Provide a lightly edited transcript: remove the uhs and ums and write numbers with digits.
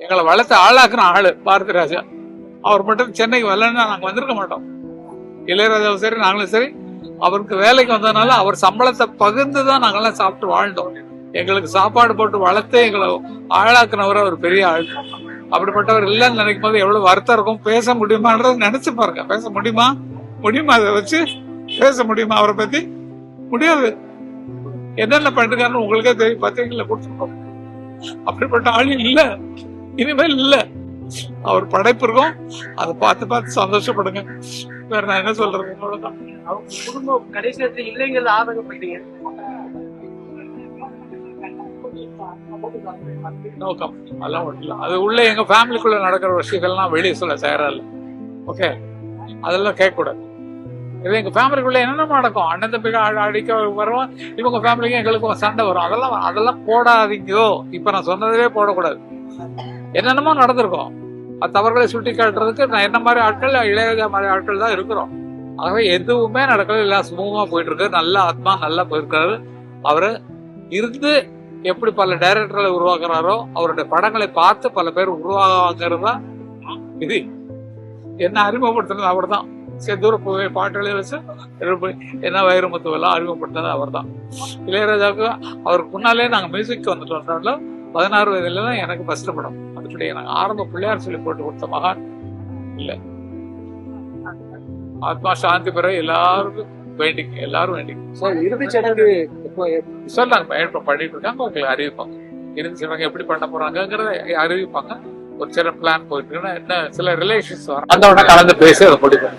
எங்களை வளர்த்து ஆளாக்குன ஆளு பாரதி ராஜா. அவர் மட்டும் சென்னைக்கு வரலன்னா நாங்க வந்திருக்க மாட்டோம். இளையராஜாவும் சரி நாங்களும் சரி அவருக்கு வேலைக்கு வந்ததுனால அவர் சம்பளத்தை பகிர்ந்துதான் நாங்கெல்லாம் சாப்பிட்டு வாழ்ந்தோம். எங்களுக்கு சாப்பாடு போட்டு வளர்த்து எங்களை ஆளாக்குனவர் அவர் பெரிய ஆள். அப்படிப்பட்டவர் இல்லைன்னு நினைக்கும் போது எவ்வளவு வருத்தம் இருக்கும். பேச முடியுமான்றது நினைச்சு பாருங்க. பேச முடியுமா? அதை வச்சு பேச முடியுமா? அவரை பத்தி முடியாது. என்னென்ன பண்ணிருக்காருன்னு உங்களுக்கே தெரியும், பத்திரிகையில கொடுத்துருக்கோம். அப்படிப்பட்ட ஆள் இல்ல, இனிமேல் இல்ல. அவர் படைப்பு இருக்கும், அதை பார்த்து சந்தோஷப்படுங்க. வேற நான் என்ன சொல்றது? அவ்வளவுதான். குடும்பம் கடைசி நேரத்துல இல்லைங்கிறது ஆதங்கப்பட்டீங்க. நோக்கம் அதெல்லாம் ஒண்ணு இல்ல. அது உள்ள எங்க ஃபேமிலிக்குள்ள நடக்கிற விஷயங்கள்லாம் வெளியே சொல்ல தயாரா இல்ல. ஓகே, அதெல்லாம் கேட்க கூடாது. இது எங்க ஃபேமிலிக்குள்ள என்னென்ன நடக்கும், அண்ணன் தம்பி அடிக்க வருவோம், இவங்க ஃபேமிலிக்கும் எங்களுக்கும் சண்டை வரும். அதெல்லாம் போடாதீங்கோ. இப்ப நான் சொன்னதே போடக்கூடாது. என்னென்னமோ நடந்திருக்கும். அது தவறுகளை சுட்டி காட்டுறதுக்கு நான் என்ன மாதிரி ஆட்கள், இளையராஜா மாதிரி ஆட்கள் தான் இருக்கிறோம். ஆகவே எதுவுமே நடக்கல, எல்லாம் சுமூகமா போயிட்டு இருக்கு. நல்ல ஆத்மா நல்லா போயிருக்காரு. அவரு இருந்து எப்படி பல டைரக்டர்களை உருவாக்குறாரோ, அவருடைய படங்களை பார்த்து பல பேர் உருவாக்குறது தான் இது. என்ன அறிமுகப்படுத்துறது அவர் தான். செந்தூர பூவை பாட்டுகளை வச்சு என்ன வைரமுத்துவெல்லாம் அறிமுகப்படுத்தினது அவர் தான். இளையராஜாவுக்கு அவருக்கு முன்னாலே நாங்க மியூசிக் வந்துட்டோம்னால 16 வயதுல தான் எனக்கு ஃபர்ஸ்ட் படம். அதுபடி நாங்க ஆரம்ப பிள்ளையார் சொல்லி போட்டு கொடுத்த மகான் இல்ல. ஆத்மா சாந்தி பெற எல்லாரும் வேண்டிங்க, எல்லாரும் வேண்டிங்க. இறுதி சடங்கு சொல்றாங்க பண்ணிட்டு இருக்காங்க. உங்களுக்கு அறிவிப்பாங்க இறுதி சடங்கு எப்படி பண்ண போறாங்கிறத அறிவிப்பாங்க. ஒரு சில பிளான் போயிட்டு என்ன சில ரிலேஷன்ஸ் வரும், அந்த உடனே கலந்து பேசி அதை முடிவு